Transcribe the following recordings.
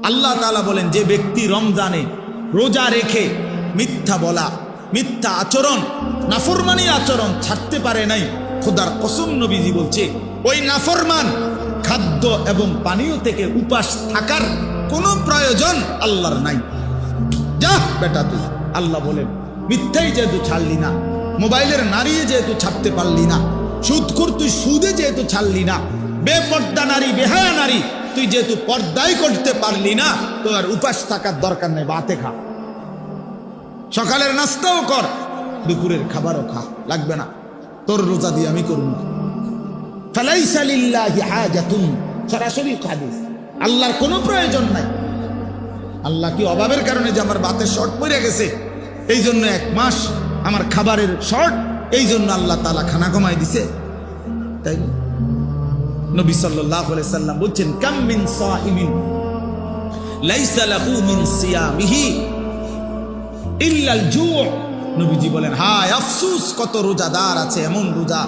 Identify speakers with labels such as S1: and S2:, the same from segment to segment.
S1: আল্লাহ তাআলা বলেন, যে ব্যক্তি রমজানে রোজা রেখে মিথ্যা বলা, মিথ্যা আচরণ, নাফরমানি আচরণ ছাড়তে পারে নাই, খোদার কসম নবীজি বলছে ওই নাফরমান খাদ্য এবং পানীয় থেকে উপাস থাকার কোনো প্রয়োজন আল্লাহর নাই। যা বেটা তুই, আল্লাহ বলেন, মিথ্যাই যেহেতু ছাড়লি না, মোবাইলের নারী যেহেতু ছাড়তে পারলি না, সুদখোর তুই সুদে যেহেতু ছাড়লি না, বেপর্দা নারী, বেহায়া নারী তুই যেহেতু পর্দাই করতে পারলি না, তো আর উপাস থাকার দরকার নেই, বাতে খা, সকালের নাস্তাও কর, দুপুরের খাবারও খা, লাগবে না, তোর রোজা দিয়ে আমি করব। ফালাইসা লিল্লাহি হাজাতুন, সরাসরি হাদিস, আল্লাহর কোনো প্রয়োজন নাই। আল্লাহ কি অভাবের কারণে যে আমার বাতের শর্ট পড়ে গেছে এই জন্য 1 মাস আমার খাবারের শর্ট, এই জন্য আল্লাহ তাআলা খানা কমাই দিছে? তাই নবী সাল্লাল্লাহু আলাইহি সাল্লাম বলছেন, কাম মিন সাইমিন লাইসা লাহু মিন সিয়ামিহি ইল্লাল জু'। নবীজি বলেন, হায় আফসোস, কত রোজাদার আছে এমন রোজা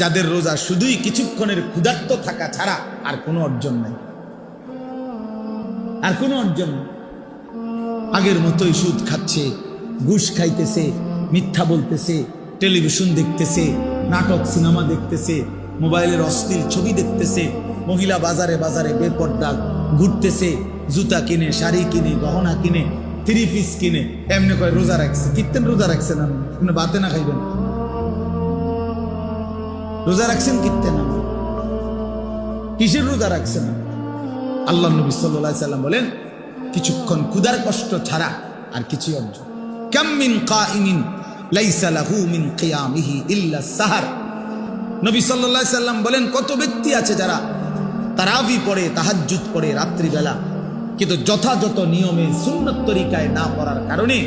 S1: যাদের রোজা শুধুই কিছুক্ষণের ক্ষুধার্ত থাকা ছাড়া আর কোনো অর্জন নাই, আর কোনো অর্জন নেই। আগের মতোই সুদ খাচ্ছে, ঘুষ খাইতেছে, মিথ্যা বলতেছে, টেলিভিশন দেখতেছে, নাটক সিনেমা দেখতেছে, মোবাইলের অশ্লীল ছবি দেখতেছে, মহিলা বাজারে বাজারে বেপর্দা ঘুরতেছে, জুতা কিনে, শাড়ি কিনে, গহনা কিনে, 3 পিস কিনে, এমনি কয় রোজা রাখছে। কিত্তেন রোজা রাখছেন? আপনি বাতে না খাইবেন, রোজা রাখছেন কিত্তেন? কিসের রোজা রাখছেন? আল্লাহ নবী সাল্লাল্লাহু আলাইহি সাল্লাম বলেন, কিছুক্ষণ ক্ষুধার কষ্ট ছাড়া আর কিছু অর্জন। কাম মিন কাইমিন লাইসা লাহু মিন কিয়ামিহি ইল্লা সাহার। নবী সাল্লাল্লাহু আলাইহি সাল্লাম বলেন, কত ব্যক্তি আছে যারা তারাবি পড়ে, তাহাজ্জুদ পড়ে রাত্রিবেলা, কিন্তু যথাযথ নিয়মে সুন্নত তরিকায় না পড়ার কারণে,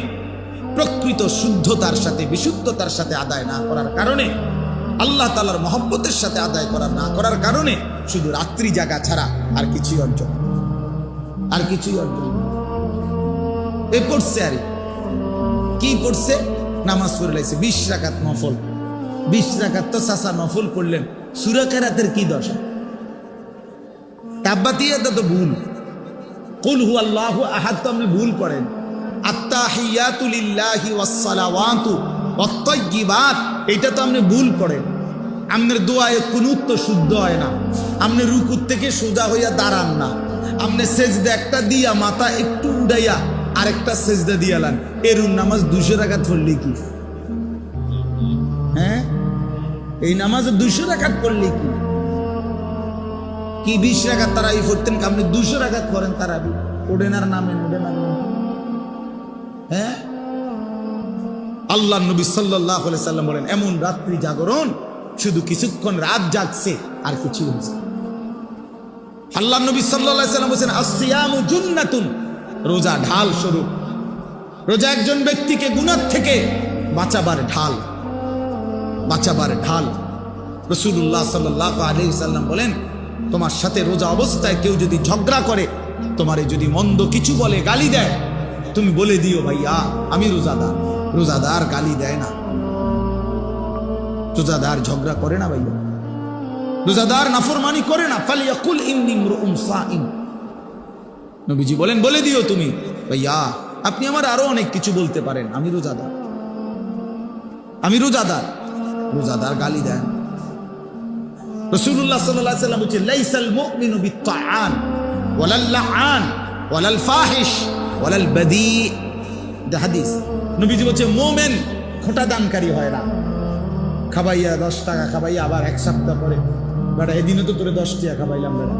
S1: প্রকৃত শুদ্ধতার সাথে, বিশুদ্ধতার সাথে আদায় না করার কারণে, আল্লাহ তাআলার মহব্বতের সাথে আদায় না করার কারণে শুধু রাত্রি জাগা ছাড়া আর কিছুই অর্জন, আর কিছুই অর্জন। এ পড়ছে, আর কি পড়ছে? নামাজ পড়ে লাইছে 20 রাকাত নফল। 20 রাকাত তো চাচা নফল পড়লেন, সূরা কেরাতের কি দশা? তাব্বাতিয়াত তো ভুল, কুল হুয়াল্লাহু আহাদ তো আপনি ভুল করেন, আত্তাহিয়াতু লিল্লাহি ওয়াস সালাওয়াতু ওয়াত তাইয়্যিবাত এটা তো আপনি ভুল করেন। আপনার দোয়ায়ে কুনুত তো শুদ্ধ হয় না, আপনি রুকুর থেকে সোজা হইয়া দাঁড়ান না, আপনি সেজদা একটা দিয়া মাথা একটু উড়াইয়া আরেকটা সেজদা দিয়ালেন, এরুন নামাজ 200 রাকাত পড়লে কি? হ্যাঁ, এই নামাজে 200 রাকাত পড়লে কি? কি 20 রাকাত তারাবি পড়তেন, আপনি 200 রাকাত করেন তারাবি, ওঠেন আর নামেন, ওঠেন আর নামেন। হ্যাঁ, আল্লাহ নবী সাল্লাল্লাহু আলাইহি সাল্লাম বলেন, এমন রাত্রি জাগরণ, শুধু কিছুক্ষণ রাত জাগছে আর কিছু হচ্ছে। আল্লাহ নবী সাল্লাল্লাহু আলাইহি সাল্লাম বলেন, আসসিয়ামু জুন্নাতুন, রোজা ঢাল স্বরূপ। রোজা একজন ব্যক্তিকে গুনাহ থেকে বাঁচাবার ঢাল, বাঁচাবার ঢাল। রাসূলুল্লাহ সাল্লাল্লাহু আলাইহি সাল্লাম বলেন, তোমার সাথে রোজা অবস্থায় কেউ যদি ঝগড়া করে, তোমারে যদি মন্দ কিছু বলে, গালি দেয়, তুমি বলে দিও, ভাইয়া আমি রোজাদার। রোজাদার গালি দেয় না, রোজাদার ঝগড়া করে না, ভাইয়া রোজাদার নাফরমানি করে না। ফালিয়াকুল ইন্নী ইমরুউন সাইম, নবীজি বলেন, বলে দিও তুমি, ভাইয়া আপনি আমার আরো অনেক কিছু বলতে পারেন, আমি রোজাদার, আমি রোজাদার। রোজাদার গালি দেয় না। রাসূলুল্লাহ সাল্লাল্লাহু আলাইহি ওয়াসাল্লাম বলেন, লাইসাল মুমিনু বিত্তাআন ওয়ালাল লাআন ওয়ালাল ফাহিশ ওয়ালাল বাদী। এটা হাদিস। নবীজি বলেন, মুমিন খোঁটা দানকারী হয় না, খাবাইয়া 10 টাকা খাবাইয়া আবার 1 সপ্তাহ পরে, বেটা এদিনও তো তোরে 10 টাকা খাবাইলাম, বেটা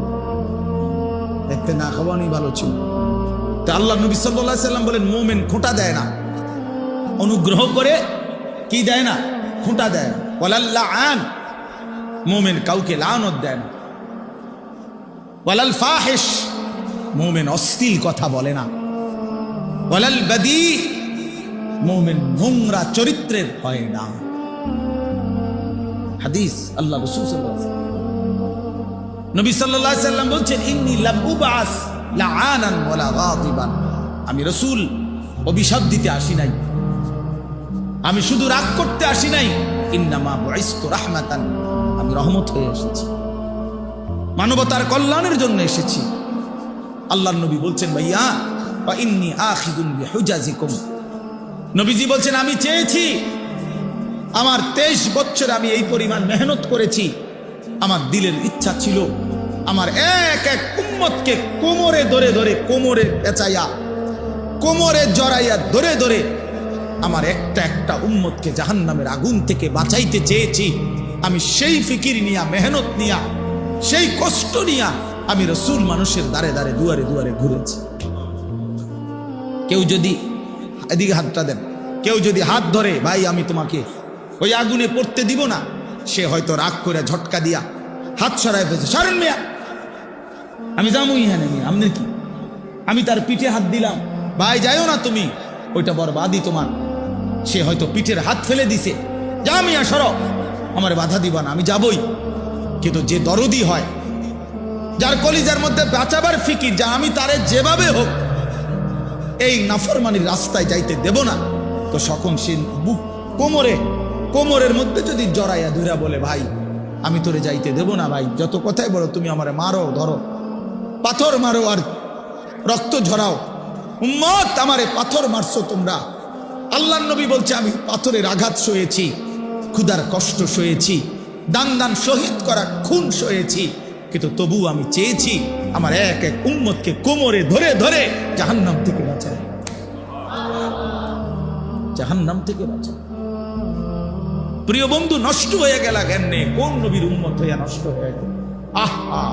S1: দেখতে না খাওয়ানি ভালো ছিল। তা আল্লাহ নবী সাল্লাল্লাহু আলাইহি ওয়াসাল্লাম বলেন, মুমিন খোঁটা দেয় না, অনুগ্রহ করে কি দেয় না? খোঁটা দেয় না। ওয়ালাল লাআন, মুমিন কাউকে লানত দেয় না। ওয়ালাল ফাহিশ, মুমিন অশ্লীল কথা বলে না। ওয়ালাল বাদী, মুমিন নোংরা চরিত্রের হয় না। হাদিস আল্লাহ রাসূল সাল্লাল্লাহু আলাইহি ওয়াসাল্লাম। নবী সাল্লাল্লাহু আলাইহি ওয়াসাল্লাম বলছেন, ইন্নী লাম উবআস লাআনান ওয়ালা গাদিবান, আমি রাসূল অভিশাপ দিতে আসি নাই, আমি শুধু রাগ করতে আসি নাই। ইন্নামা বুইসতু রাহমাতান, আমি রহমত হয়ে এসেছি, মানবতার কল্যাণের জন্য এসেছি। আল্লাহর নবী বলছেন ভাইয়া ওয়া ইন্নী আখিযুন বিহুজাজিকুম, নবীজি বলছেন আমি চেয়েছি, আমার 23 বছর আমি এই পরিমাণ মেহনত করেছি, আমার দিলের ইচ্ছা ছিল আমার এক এক উম্মতকে কোমরে ধরে ধরে, কোমরে পেঁচাইয়া, কোমরে জড়াইয়া ধরে ধরে আমার একটা একটা উম্মতকে জাহান্নামের আগুন থেকে বাঁচাইতে চেয়েছি। আমি সেই ফিকির নিয়া, মেহনত নিয়া, সেই কষ্ট নিয়া আমি রসুল মানুষের দ্বারে দ্বারে, দুয়ারে দুয়ারে ঘুরেছি। কেউ যদি, এদিকে হাতটা দেন, কেউ যদি হাত ধরে ভাই আমি তোমাকে ওই আগুনে পড়তে দিব না, সে হয়তো রাগ করে ঝটকা দিয়া হাত সরাই ফেলছে, সরেন মিয়া, আমি যাবো ইহানে মিয়া, আপনার কি? আমি তার পিঠে হাত দিলাম, ভাই যাইও না তুমি, ওইটা বরবাদি তোমার। সে হয়তো পিঠের হাত ফেলে দিছে, যা মিয়া সরো, আমার বাধা দিবা না, আমি যাবই। কিন্তু যে দরদি হয়, যার কলিজার মধ্যে বাঁচাবার ফিকির, যা আমি তারে যেভাবে হোক এই নাফরমানির রাস্তায় যাইতে দেব না, তো সকল সে বুক কোমরে, কোমরের মধ্যে যদি জড়াইয়া ধরা বলে ভাই আমি তোরে যাইতে দেব না, ভাই যত কথাই বলো, তুমি আমারে মারো, ধরো, পাথর মারো আর রক্ত ঝরাও, উম্মত আমারে পাথর মারছো তোমরা। আল্লাহর নবী বলছে আমি পাথরের আঘাত সয়েছি, ক্ষুধার কষ্ট সয়েছি, দান দান শহীদ করা খুন সয়েছি, কিন্তু তবু আমি চেয়েছি আমার এক এক উম্মতকে কোমরে ধরে ধরে জাহান্নাম থেকে বাঁচায়, জাহান্নাম থেকে বাঁচায়। প্রিয় বন্ধু, নষ্ট হয়ে গেল কেন? কোন নবীর উম্মত হইয়া নষ্ট হয়ে গেল? আহা,